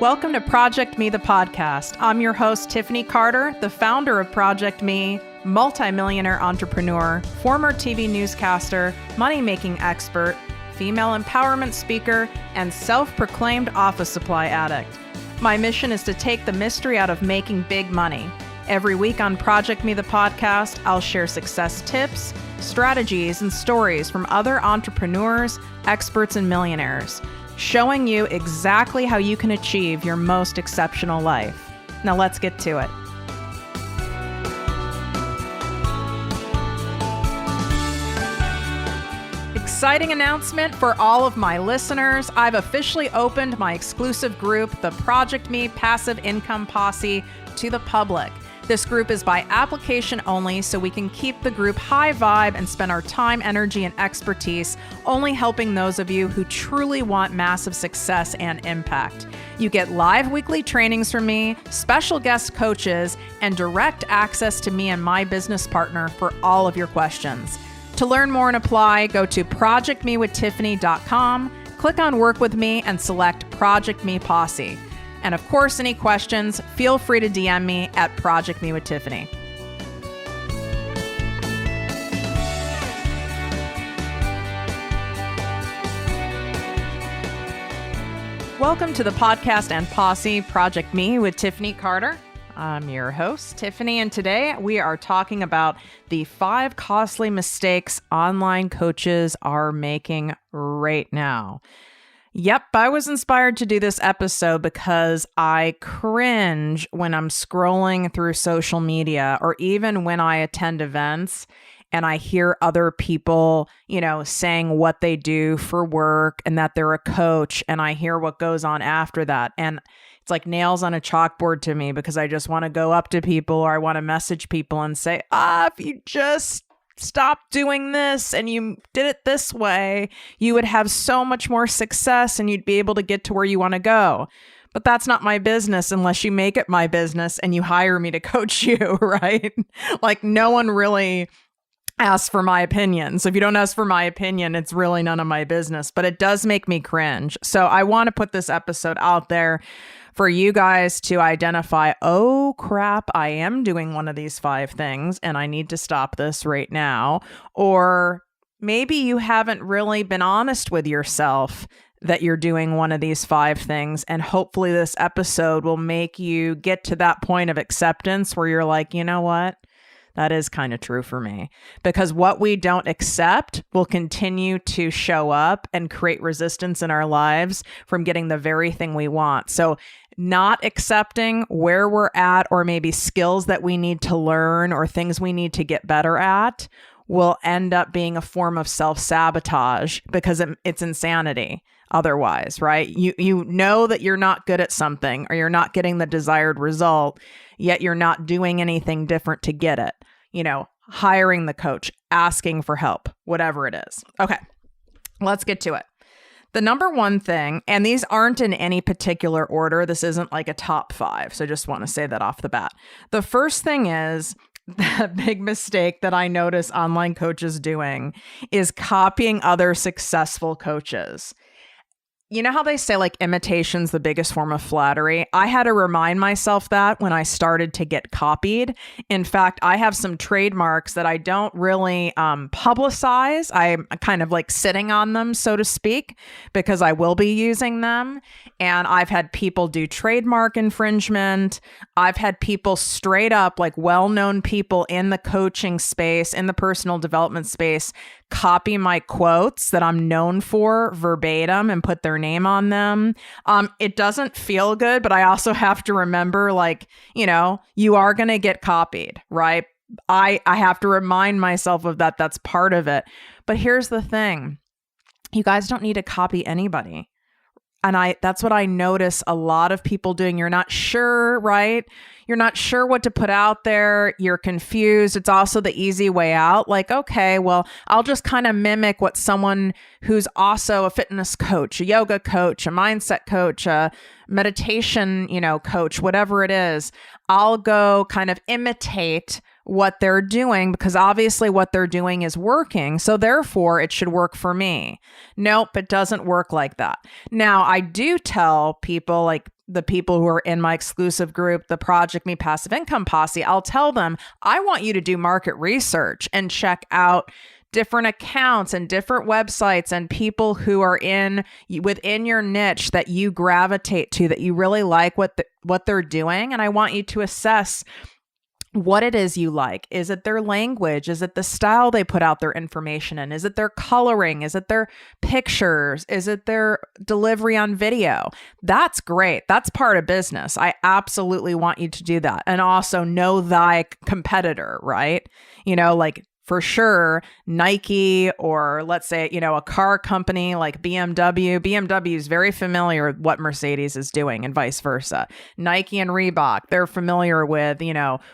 Welcome to ProjectME, the podcast. I'm your host, Tiffany Carter, the founder of ProjectME, multimillionaire entrepreneur, former TV newscaster, money-making expert, female empowerment speaker, and self-proclaimed office supply addict. My mission is to take the mystery out of making big money. Every week on ProjectME, the podcast, I'll share success tips, strategies, and stories from other entrepreneurs, experts, and millionaires, showing you exactly how you can achieve your most exceptional life. Now let's get to it. Exciting announcement for all of my listeners. I've officially opened my exclusive group, the ProjectME Passive Income Posse, to the public. This group is by application only, so we can keep the group high vibe and spend our time, energy, and expertise only helping those of you who truly want massive success and impact. You get live weekly trainings from me, special guest coaches, and direct access to me and my business partner for all of your questions. To learn more and apply, go to projectmewithtiffany.com, click on Work With Me, and select ProjectME Posse. And of course, any questions, feel free to DM me at ProjectME with Tiffany. Welcome to the podcast and posse, ProjectME with Tiffany Carter. I'm your host, Tiffany, and today we are talking about the 5 costly mistakes online coaches are making right now. Yep, I was inspired to do this episode because I cringe when I'm scrolling through social media or even when I attend events and I hear other people, saying what they do for work and that they're a coach, and I hear what goes on after that. And it's like nails on a chalkboard to me because I just want to go up to people or I want to message people and say, if you just stop doing this and you did it this way, you would have so much more success and you'd be able to get to where you want to go. But that's not my business unless you make it my business and you hire me to coach you, right? Like no one really asks for my opinion. So if you don't ask for my opinion, it's really none of my business, but it does make me cringe. So I want to put this episode out there for you guys to identify, oh crap, I am doing one of these 5 things and I need to stop this right now. Or maybe you haven't really been honest with yourself that you're doing one of these 5 things. And hopefully this episode will make you get to that point of acceptance where you're like, you know what? That is kind of true for me, because what we don't accept will continue to show up and create resistance in our lives from getting the very thing we want. So not accepting where we're at, or maybe skills that we need to learn or things we need to get better at, will end up being a form of self-sabotage because it's insanity otherwise, right? You know that you're not good at something or you're not getting the desired result, yet you're not doing anything different to get it. Hiring the coach, asking for help, whatever it is. Okay, let's get to it. The number one thing, and these aren't in any particular order, this isn't like a top 5, so I just want to say that off the bat. The first thing is, the big mistake that I notice online coaches doing is copying other successful coaches. You know how they say like imitation's the biggest form of flattery? I had to remind myself that when I started to get copied. In fact, I have some trademarks that I don't really publicize. I'm kind of like sitting on them, so to speak, because I will be using them. And I've had people do trademark infringement. I've had people straight up, like well-known people in the coaching space, in the personal development space, copy my quotes that I'm known for verbatim and put their name on them. It doesn't feel good, but I also have to remember, you are going to get copied, right? I have to remind myself of that. That's part of it. But here's the thing. You guys don't need to copy anybody. And that's what I notice a lot of people doing. You're not sure, right? You're not sure what to put out there. You're confused. It's also the easy way out. Like, okay, well, I'll just kind of mimic what someone who's also a fitness coach, a yoga coach, a mindset coach, a meditation, coach, whatever it is. I'll go kind of imitate what they're doing because obviously what they're doing is working. So therefore it should work for me. Nope, it doesn't work like that. Now I do tell people, like the people who are in my exclusive group, the ProjectME Passive Income Posse, I'll tell them, I want you to do market research and check out different accounts and different websites and people who are within your niche that you gravitate to, that you really like what they're doing. And I want you to assess what it is you like. Is it their language? Is it the style they put out their information in? Is it their coloring? Is it their pictures? Is it their delivery on video? That's great. That's part of business. I absolutely want you to do that. And also know thy competitor, right? Like for sure, Nike, or let's say, a car company like BMW. BMW is very familiar with what Mercedes is doing and vice versa. Nike and Reebok, they're familiar with,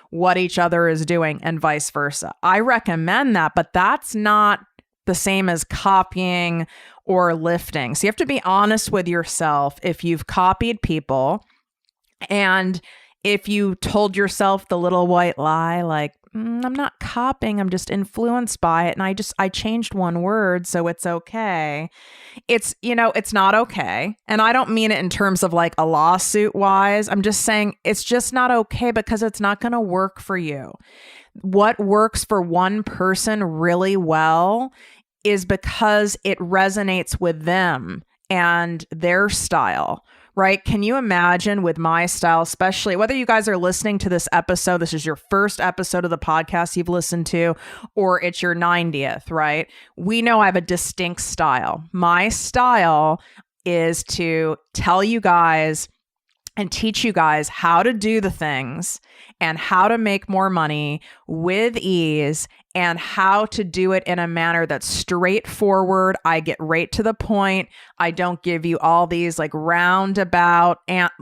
what each other is doing and vice versa. I recommend that, but that's not the same as copying or lifting. So you have to be honest with yourself if you've copied people, and if you told yourself the little white lie, like, I'm not copying, I'm just influenced by it. And I changed one word, so it's okay. It's not okay. And I don't mean it in terms of like a lawsuit wise. I'm just saying it's just not okay because it's not going to work for you. What works for one person really well is because it resonates with them and their style. Right? Can you imagine with my style, especially whether you guys are listening to this episode, this is your first episode of the podcast you've listened to, or it's your 90th, right? We know I have a distinct style. My style is to tell you guys and teach you guys how to do the things and how to make more money with ease and how to do it in a manner that's straightforward. I get right to the point. I don't give you all these like roundabout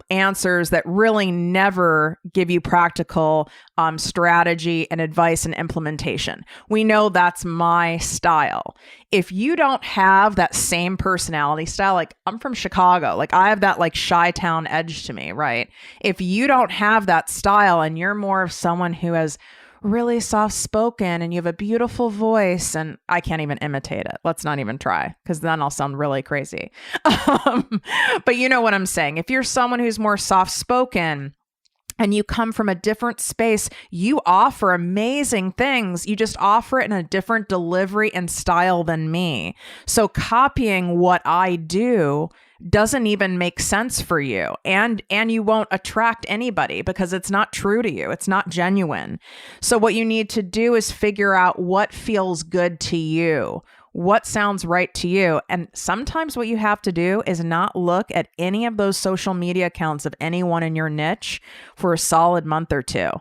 answers that really never give you practical strategy and advice and implementation. We know that's my style. If you don't have that same personality style, like I'm from Chicago, like I have that like Chi-town edge to me, right? If you don't have that style and you're more of someone who has really soft spoken and you have a beautiful voice, and I can't even imitate it. Let's not even try, because then I'll sound really crazy. But you know what I'm saying. If you're someone who's more soft spoken and you come from a different space, you offer amazing things. You just offer it in a different delivery and style than me. So copying what I do doesn't even make sense for you. And you won't attract anybody because it's not true to you. It's not genuine. So what you need to do is figure out what feels good to you. What sounds right to you? And sometimes what you have to do is not look at any of those social media accounts of anyone in your niche for a solid month or two,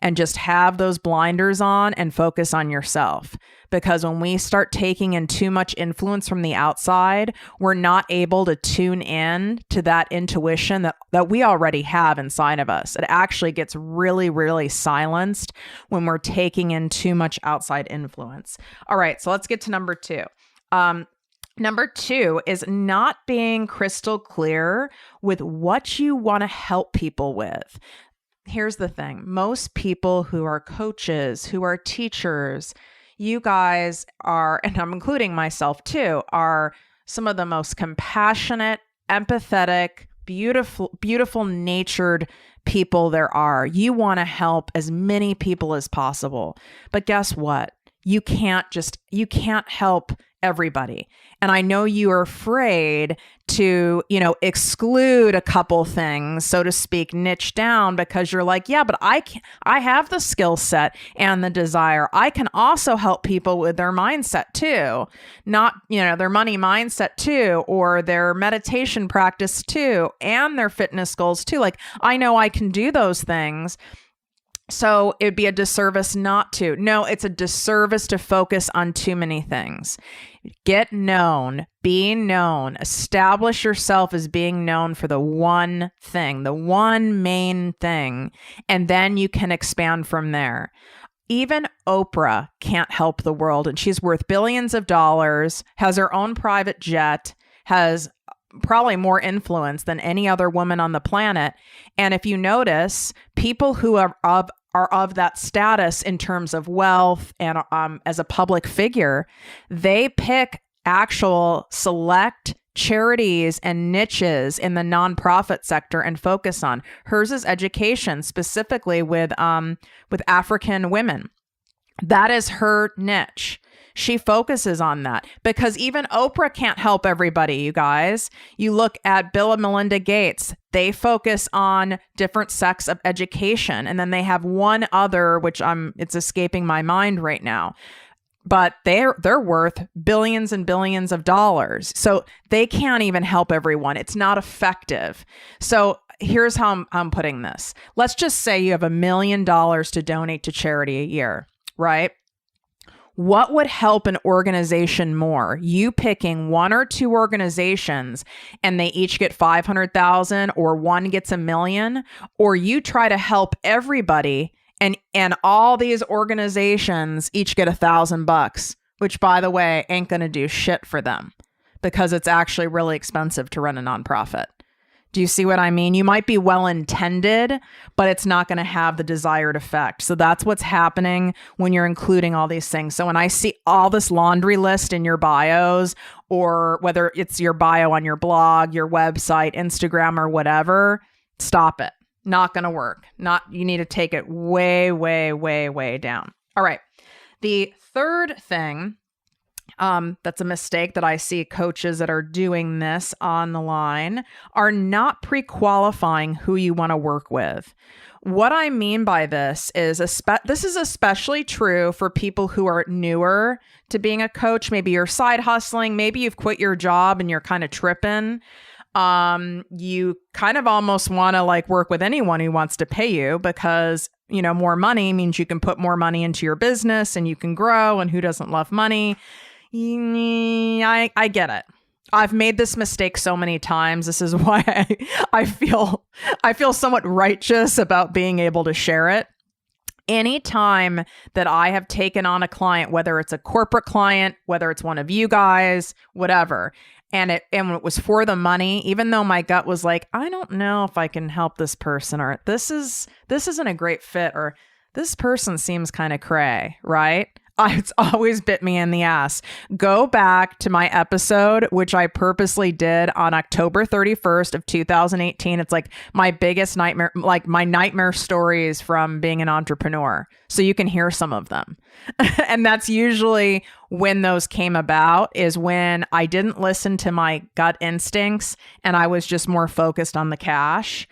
and just have those blinders on and focus on yourself. Because when we start taking in too much influence from the outside, we're not able to tune in to that intuition that we already have inside of us. It actually gets really, really silenced when we're taking in too much outside influence. All right, so let's get to number 2. Number 2 is not being crystal clear with what you want to help people with. Here's the thing. Most people who are coaches, who are teachers, you guys are, and I'm including myself too, are some of the most compassionate, empathetic, beautiful natured people there are. You want to help as many people as possible. But guess what? You can't help everybody. And I know you are afraid to, exclude a couple things, so to speak, niche down, because you're like, yeah, but I have the skill set and the desire. I can also help people with their mindset too, not, their money mindset too, or their meditation practice too, and their fitness goals too. Like, I know I can do those things. So it'd be a disservice not to. No, it's a disservice to focus on too many things. Get known, be known, establish yourself as being known for the one thing, the one main thing, and then you can expand from there. Even Oprah can't help the world, and she's worth billions of dollars, has her own private jet, has probably more influence than any other woman on the planet. And if you notice, people who are are of that status in terms of wealth and as a public figure, they pick actual select charities and niches in the nonprofit sector and focus on. Hers is education, specifically with African women. That is her niche. She focuses on that because even Oprah can't help everybody, you guys. You look at Bill and Melinda Gates, they focus on different sects of education. And then they have one other, which it's escaping my mind right now, but they're worth billions and billions of dollars. So they can't even help everyone. It's not effective. So here's how I'm putting this. Let's just say you have $1 million to donate to charity a year, right? What would help an organization more? You picking one or two organizations and they each get 500,000 or one gets $1 million, or you try to help everybody and all these organizations each get $1,000, which by the way, ain't going to do shit for them because it's actually really expensive to run a nonprofit. Do you see what I mean? You might be well-intended, but it's not going to have the desired effect. So that's what's happening when you're including all these things. So when I see all this laundry list in your bios, or whether it's your bio on your blog, your website, Instagram, or whatever, stop it. Not going to work. You need to take it way, way, way, way down. All right. The third thing that's a mistake that I see coaches that are doing this on the line are not pre-qualifying who you want to work with. What I mean by this is this is especially true for people who are newer to being a coach. Maybe you're side hustling. Maybe you've quit your job and you're kind of tripping. You kind of almost want to work with anyone who wants to pay you because, more money means you can put more money into your business and you can grow, and who doesn't love money? I get it. I've made this mistake so many times. This is why I feel somewhat righteous about being able to share it. Anytime that I have taken on a client, whether it's a corporate client, whether it's one of you guys, whatever, and it was for the money, even though my gut was like, I don't know if I can help this person, or this isn't a great fit, or this person seems kind of cray, right? It's always bit me in the ass. Go back to my episode, which I purposely did on October 31st of 2018. It's my biggest nightmare, my nightmare stories from being an entrepreneur. So you can hear some of them. And that's usually when those came about, is when I didn't listen to my gut instincts and I was just more focused on the cash.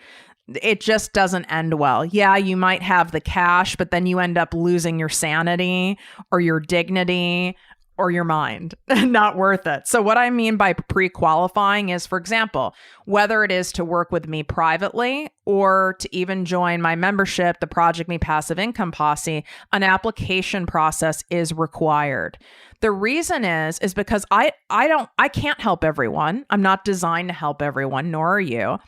It just doesn't end well. Yeah, you might have the cash, but then you end up losing your sanity or your dignity or your mind. Not worth it. So what I mean by pre-qualifying is, for example, whether it is to work with me privately or to even join my membership, the ProjectME Passive Income Posse, an application process is required. The reason is because I can't help everyone. I'm not designed to help everyone, nor are you.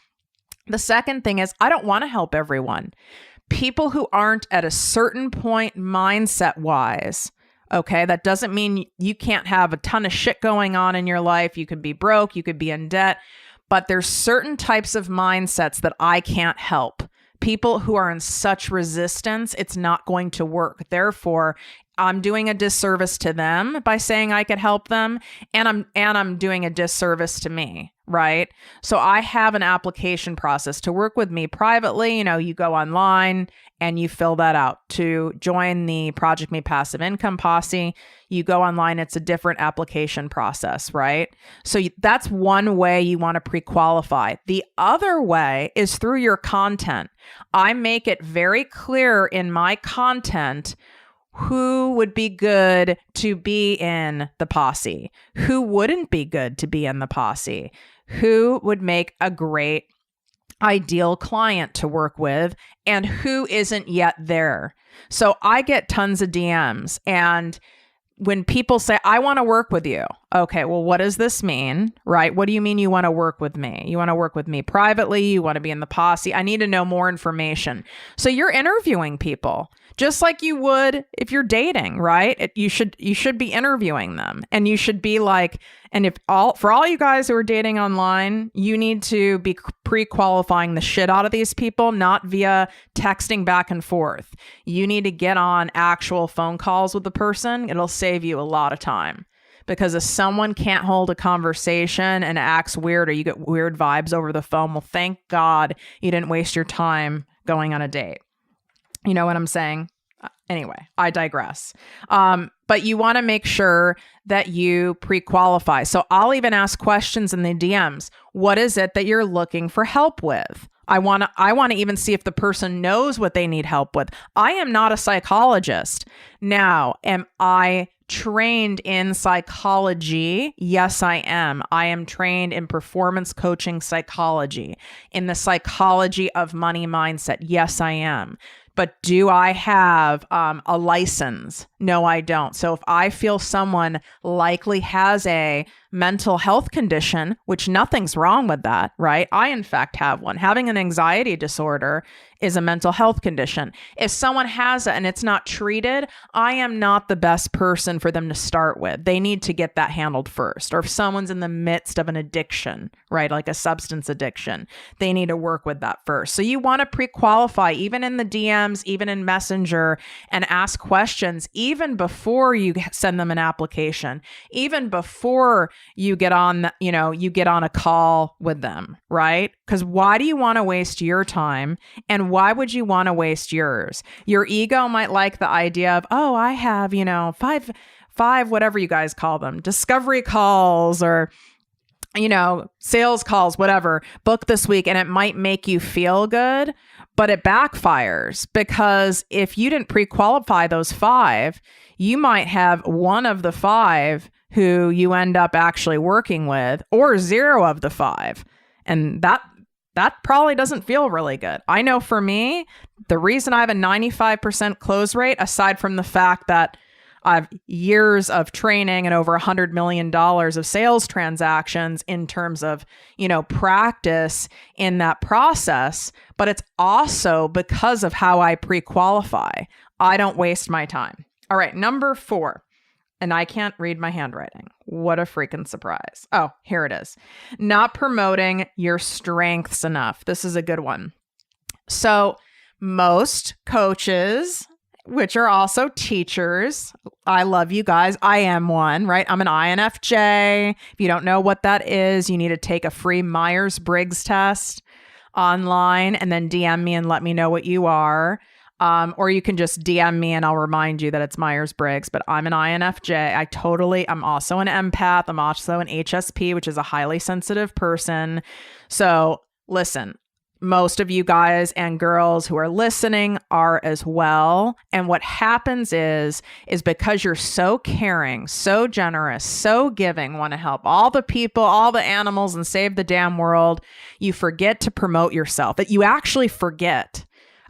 The second thing is, I don't want to help everyone. People who aren't at a certain point mindset wise, okay, that doesn't mean you can't have a ton of shit going on in your life. You could be broke, you could be in debt, but there's certain types of mindsets that I can't help. People who are in such resistance, it's not going to work. Therefore, I'm doing a disservice to them by saying I could help them, and I'm doing a disservice to me, right? So I have an application process to work with me privately. You go online and you fill that out. To join the ProjectME Passive Income Posse, you go online. It's a different application process, right? So that's one way you want to pre-qualify. The other way is through your content. I make it very clear in my content who would be good to be in the posse, who wouldn't be good to be in the posse, who would make a great ideal client to work with, and who isn't yet there. So I get tons of DMs, and when people say, I want to work with you. Okay, well, what does this mean, right? What do you mean you want to work with me? You want to work with me privately? You want to be in the posse? I need to know more information. So you're interviewing people. just like you would if you're dating, right? You should be interviewing them, and you should be like, and for all you guys who are dating online, you need to be pre-qualifying the shit out of these people, not via texting back and forth. You need to get on actual phone calls with the person. It'll save you a lot of time. Because if someone can't hold a conversation and acts weird, or you get weird vibes over the phone, well, thank God you didn't waste your time going on a date. You know what I'm saying? Anyway, I digress. But you want to make sure that you pre-qualify. So I'll even ask questions in the DMs. What is it that you're looking for help with? I want to even see if the person knows what they need help with. I am not a psychologist. Now, am I trained in psychology? Yes, I am. I am trained in performance coaching psychology, in the psychology of money mindset. Yes, I am. But do I have a license? No, I don't. So if I feel someone likely has a mental health condition, which nothing's wrong with that, right? I, in fact, have one. Having an anxiety disorder is a mental health condition. If someone has it and it's not treated, I am not the best person for them to start with. They need to get that handled first. Or if someone's in the midst of an addiction, right, like a substance addiction, they need to work with that first. So you want to pre-qualify, even in the DMs, even in Messenger, and ask questions even before you send them an application, even before you get on, you get on a call with them, right? Because why do you want to waste your time, and why would you want to waste yours? Your ego might like the idea of, oh, I have, five, whatever you guys call them, discovery calls or, sales calls, whatever, book this week. And it might make you feel good, but it backfires, because if you didn't pre-qualify those 5, you might have one of the 5 who you end up actually working with, or 0 of the 5. And that probably doesn't feel really good. I know for me, the reason I have a 95% close rate, aside from the fact that I have years of training and over $100 million of sales transactions in terms of, practice in that process, but it's also because of how I pre-qualify. I don't waste my time. All right, number 4. And I can't read my handwriting. What a freaking surprise. Oh, here it is. Not promoting your strengths enough. This is a good one. So most coaches, which are also teachers, I love you guys. I am one, right? I'm an INFJ. If you don't know what that is, you need to take a free Myers-Briggs test online and then DM me and let me know what you are. Or you can just DM me and I'll remind you that it's Myers-Briggs, but I'm an INFJ. I'm also an empath. I'm also an HSP, which is a highly sensitive person. So listen, most of you guys and girls who are listening are as well. And what happens is because you're so caring, so generous, so giving, want to help all the people, all the animals, and save the damn world, you forget to promote yourself. That you actually forget.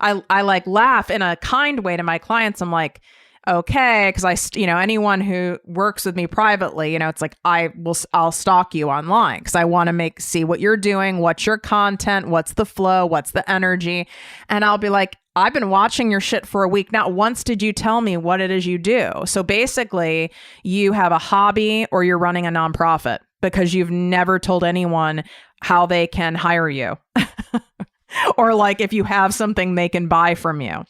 I like laugh in a kind way to my clients. I'm like, okay, because anyone who works with me privately, it's like I'll stalk you online because I want to see what you're doing, what's your content, what's the flow, what's the energy, and I'll be like, I've been watching your shit for a week. Not once did you tell me what it is you do. So basically, you have a hobby or you're running a nonprofit because you've never told anyone how they can hire you. Or like if you have something they can buy from you.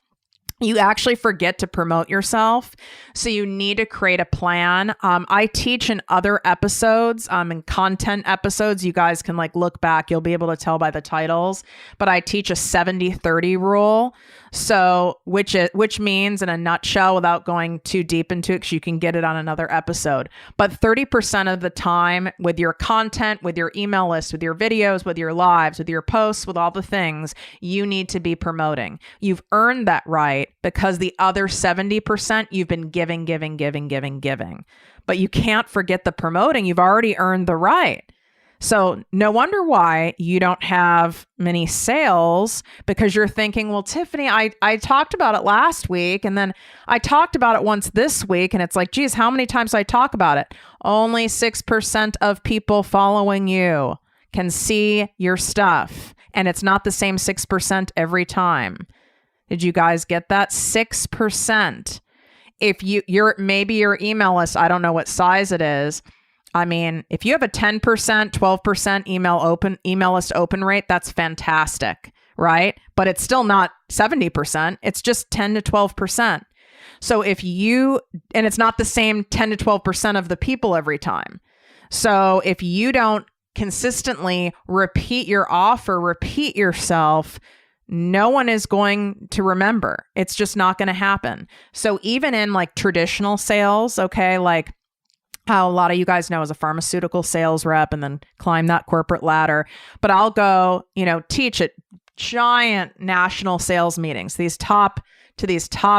You actually forget to promote yourself. So you need to create a plan. I teach in other episodes, in content episodes. You guys can look back. You'll be able to tell by the titles. But I teach a 70-30 rule. So which means, in a nutshell, without going too deep into it, because you can get it on another episode, but 30% of the time with your content, with your email list, with your videos, with your lives, with your posts, with all the things, you need to be promoting. You've earned that right because the other 70% you've been giving. But you can't forget the promoting. You've already earned the right. So no wonder why you don't have many sales, because you're thinking, well, Tiffany, I talked about it last week and then I talked about it once this week. And it's like, geez, how many times I talk about it? Only 6% of people following you can see your stuff. And it's not the same 6% every time. Did you guys get that? 6%. If maybe your email list, I don't know what size it is. I mean, if you have a 10%, 12% email list open rate, that's fantastic, right? But it's still not 70%. It's just 10 to 12%. So and it's not the same 10 to 12% of the people every time. So if you don't consistently repeat your offer, repeat yourself, no one is going to remember. It's just not going to happen. So even in like traditional sales, okay, like how a lot of you guys know as a pharmaceutical sales rep and then climb that corporate ladder. But I'll go, teach at giant national sales meetings, these top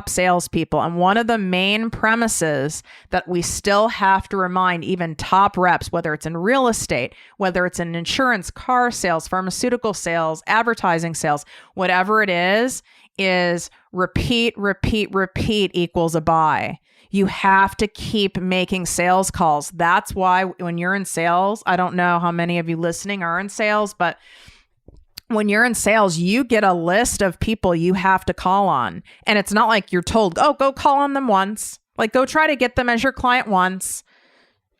salespeople. And one of the main premises that we still have to remind even top reps, whether it's in real estate, whether it's in insurance, car sales, pharmaceutical sales, advertising sales, whatever it is repeat equals a buy. You have to keep making sales calls. That's why when you're in sales, I don't know how many of you listening are in sales, but when you're in sales, you get a list of people you have to call on. And it's not like you're told, oh, go call on them once. Like go try to get them as your client once.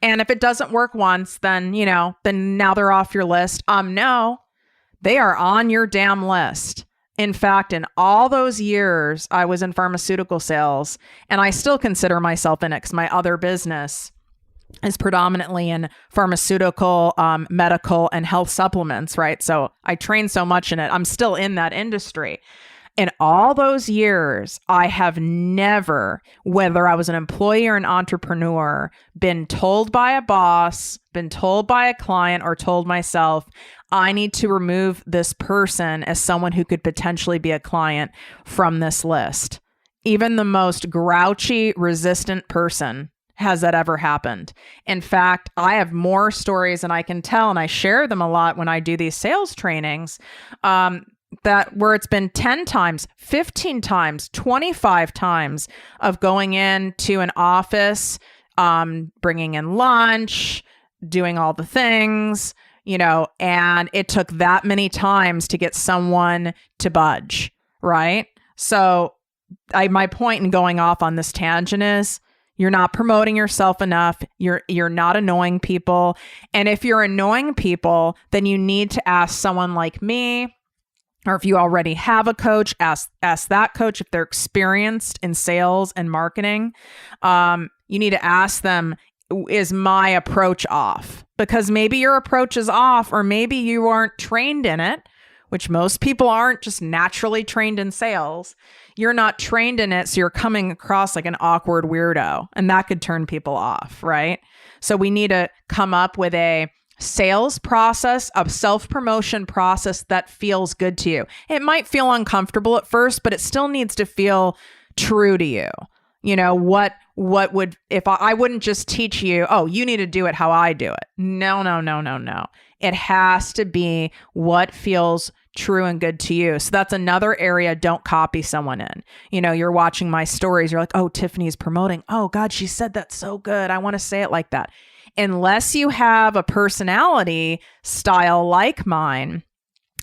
And if it doesn't work once, then now they're off your list. No, they are on your damn list. In fact, in all those years I was in pharmaceutical sales, and I still consider myself in it because my other business is predominantly in pharmaceutical, medical, and health supplements, right? So I train so much in it. I'm still in that industry. In all those years, I have never, whether I was an employee or an entrepreneur, been told by a boss, been told by a client, or told myself, I need to remove this person as someone who could potentially be a client from this list. Even the most grouchy, resistant person, has that ever happened? In fact, I have more stories, and I can tell, and I share them a lot when I do these sales trainings, that where it's been 10 times, 15 times, 25 times of going into an office, bringing in lunch, doing all the things, and it took that many times to get someone to budge, right? So my point in going off on this tangent is you're not promoting yourself enough. You're not annoying people. And if you're annoying people, then you need to ask someone like me, or if you already have a coach, ask that coach if they're experienced in sales and marketing. You need to ask them, is my approach off? Because maybe your approach is off, or maybe you aren't trained in it, which most people aren't just naturally trained in sales. You're not trained in it, so you're coming across like an awkward weirdo, and that could turn people off, right? So we need to come up with a sales process, a self-promotion process that feels good to you. It might feel uncomfortable at first, but it still needs to feel true to you. What would, if I wouldn't just teach you, oh, you need to do it how I do it. No. It has to be what feels true and good to you. So that's another area. Don't copy someone in. You're watching my stories. You're like, oh, Tiffany's promoting. Oh God, she said that so good. I want to say it like that. Unless you have a personality style like mine,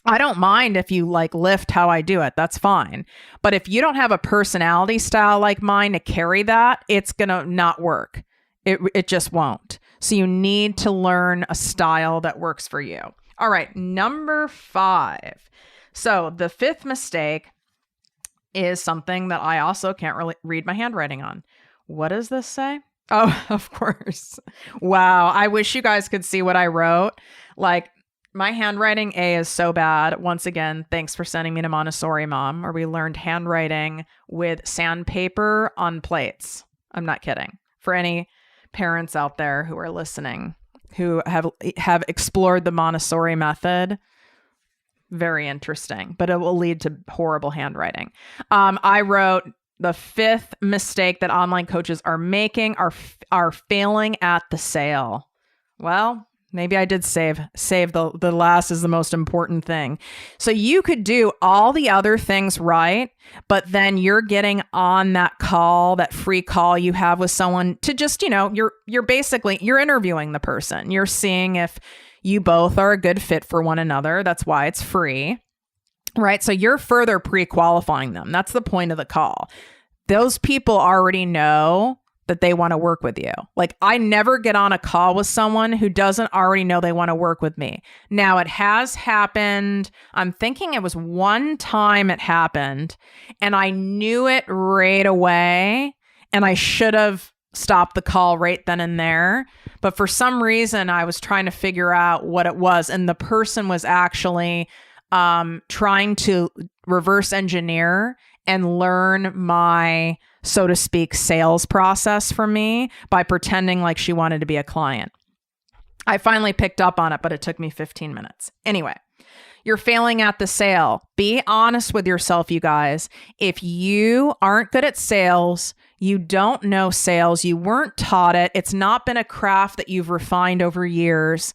I don't mind if you lift how I do it. That's fine. But if you don't have a personality style like mine to carry that, it's going to not work. It just won't. So you need to learn a style that works for you. All right. Number 5. So the 5th mistake is something that I also can't really read my handwriting on. What does this say? Oh, of course. Wow. I wish you guys could see what I wrote. My handwriting is so bad. Once again, thanks for sending me to Montessori Mom, where we learned handwriting with sandpaper on plates. I'm not kidding. For any parents out there who are listening, who have explored the Montessori method, very interesting, but it will lead to horrible handwriting. I wrote, the 5th mistake that online coaches are making are failing at the sale. Well, maybe I did save the last is the most important thing. So you could do all the other things right, but then you're getting on that call, that free call you have with someone to just, you're basically, you're interviewing the person. You're seeing if you both are a good fit for one another. That's why it's free. right? So you're further pre-qualifying them. That's the point of the call. Those people already know that they want to work with you. Like, I never get on a call with someone who doesn't already know they want to work with me. Now, it has happened. I'm thinking it was one time it happened, and I knew it right away, and I should have stopped the call right then and there. But for some reason, I was trying to figure out what it was, and the person was actually trying to reverse engineer and learn my, so to speak, sales process from me by pretending like she wanted to be a client. I finally picked up on it, but it took me 15 minutes. Anyway, you're failing at the sale. Be honest with yourself, you guys. If you aren't good at sales, you don't know sales, you weren't taught it, it's not been a craft that you've refined over years,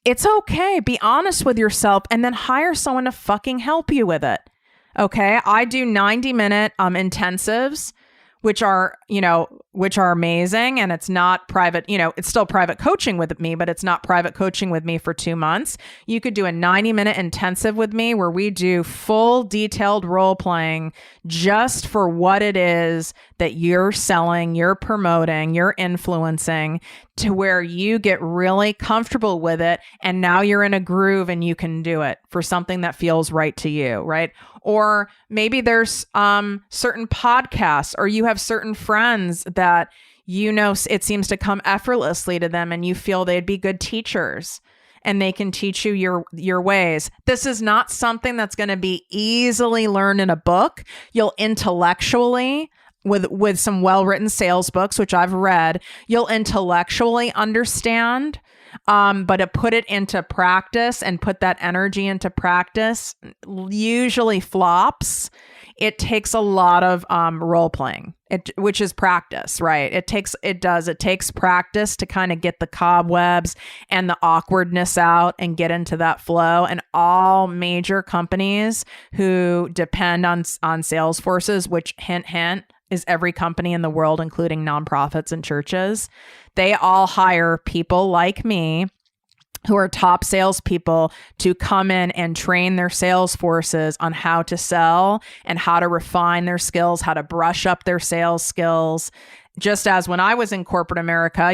it's okay. Be honest with yourself and then hire someone to fucking help you with it. Okay, I do 90-minute intensives, which are amazing. And it's not private, it's still private coaching with me, but it's not private coaching with me for 2 months. You could do a 90-minute intensive with me where we do full detailed role playing just for what it is that you're selling, you're promoting, you're influencing, to where you get really comfortable with it. And now you're in a groove and you can do it for something that feels right to you, right? Or maybe there's certain podcasts, or you have certain friends that it seems to come effortlessly to them, and you feel they'd be good teachers and they can teach you your ways. This is not something that's going to be easily learned in a book. You'll intellectually, with some well-written sales books, which I've read, you'll intellectually understand. But to put it into practice and put that energy into practice usually flops. It takes a lot of role playing, which is practice, right? It takes practice to kind of get the cobwebs and the awkwardness out and get into that flow. And all major companies who depend on sales forces, which hint, is every company in the world, including nonprofits and churches, they all hire people like me who are top salespeople to come in and train their sales forces on how to sell and how to refine their skills, how to brush up their sales skills. Just as when I was in corporate America,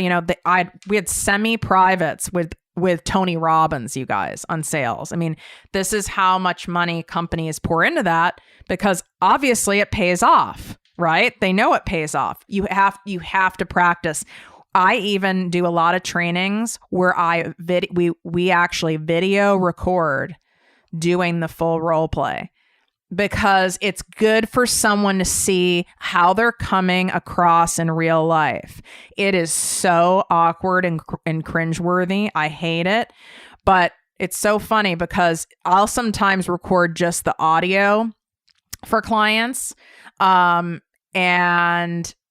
we had semi-privates with Tony Robbins, you guys, on sales. I mean, this is how much money companies pour into that, because obviously it pays off, right? They know it pays off. You have to practice. I even do a lot of trainings where we actually video record doing the full role play, because it's good for someone to see how they're coming across in real life. It is so awkward and cringeworthy. I hate it, but it's so funny because I'll sometimes record just the audio for clients. And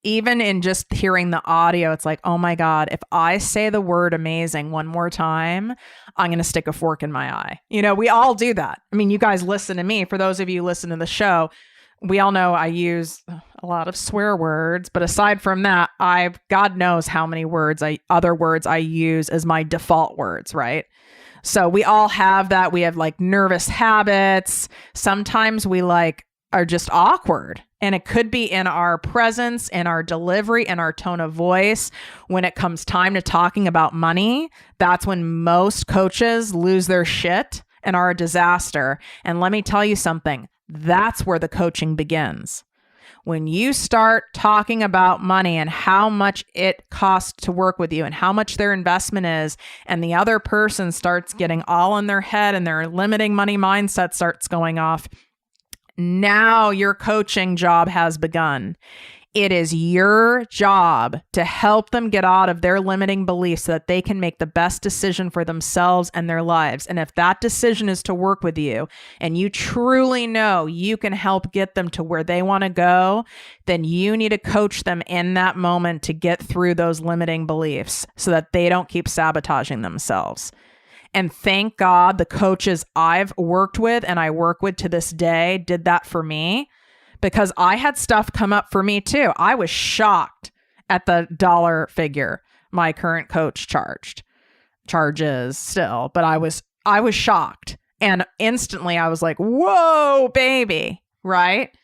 even in just hearing the audio, it's like, oh my God, if I say the word amazing one more time, I'm going to stick a fork in my eye. We all do that. I mean, you guys listen to me. For those of you who listen to the show, we all know I use a lot of swear words, but aside from that, God knows how many other words I use as my default words, right? So we all have that. We have like nervous habits. Sometimes we are just awkward. And it could be in our presence, in our delivery, in our tone of voice. When it comes time to talking about money, that's when most coaches lose their shit and are a disaster. And let me tell you something, that's where the coaching begins. When you start talking about money and how much it costs to work with you and how much their investment is, and the other person starts getting all in their head and their limiting money mindset starts going off, now your coaching job has begun. It is your job to help them get out of their limiting beliefs so that they can make the best decision for themselves and their lives. And if that decision is to work with you and you truly know you can help get them to where they want to go, then you need to coach them in that moment to get through those limiting beliefs so that they don't keep sabotaging themselves. And thank God the coaches I've worked with and I work with to this day did that for me, because I had stuff come up for me too. I was shocked at the dollar figure my current coach charges still, but I was shocked. And instantly I was like, whoa, baby, right?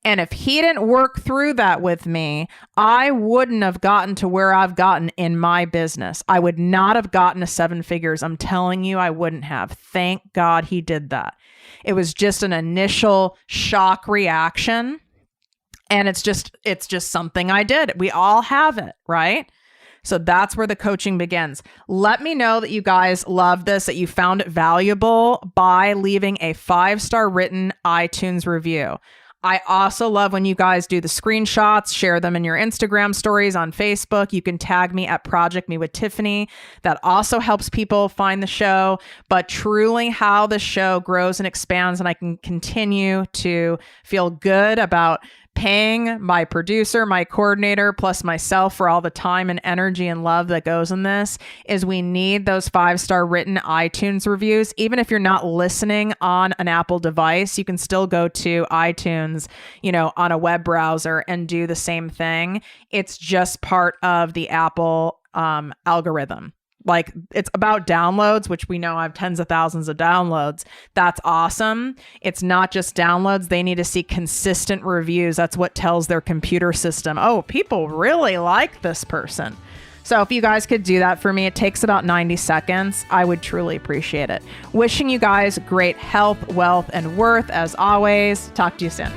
And if he didn't work through that with me, I wouldn't have gotten to where I've gotten in my business. I would not have gotten to 7 figures. I'm telling you, I wouldn't have. Thank God he did that. It was just an initial shock reaction. And it's just something I did. We all have it, right? So that's where the coaching begins. Let me know that you guys love this, that you found it valuable by leaving a 5-star written iTunes review. I also love when you guys do the screenshots, share them in your Instagram stories on Facebook. You can tag me at ProjectME with Tiffany. That also helps people find the show. But truly how the show grows and expands, and I can continue to feel good about paying my producer, my coordinator, plus myself for all the time and energy and love that goes in this, is we need those 5-star written iTunes reviews. Even if you're not listening on an Apple device, you can still go to iTunes, on a web browser and do the same thing. It's just part of the Apple algorithm. Like, it's about downloads, which we know I have tens of thousands of downloads. That's awesome. It's not just downloads. They need to see consistent reviews. That's what tells their computer system, oh, people really like this person. So if you guys could do that for me, it takes about 90 seconds. I would truly appreciate it. Wishing you guys great health, wealth, and worth as always. Talk to you soon.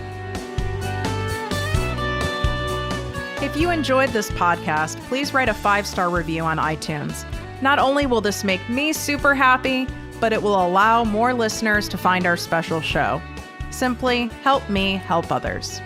If you enjoyed this podcast, please write a 5-star review on iTunes. Not only will this make me super happy, but it will allow more listeners to find our special show. Simply help me help others.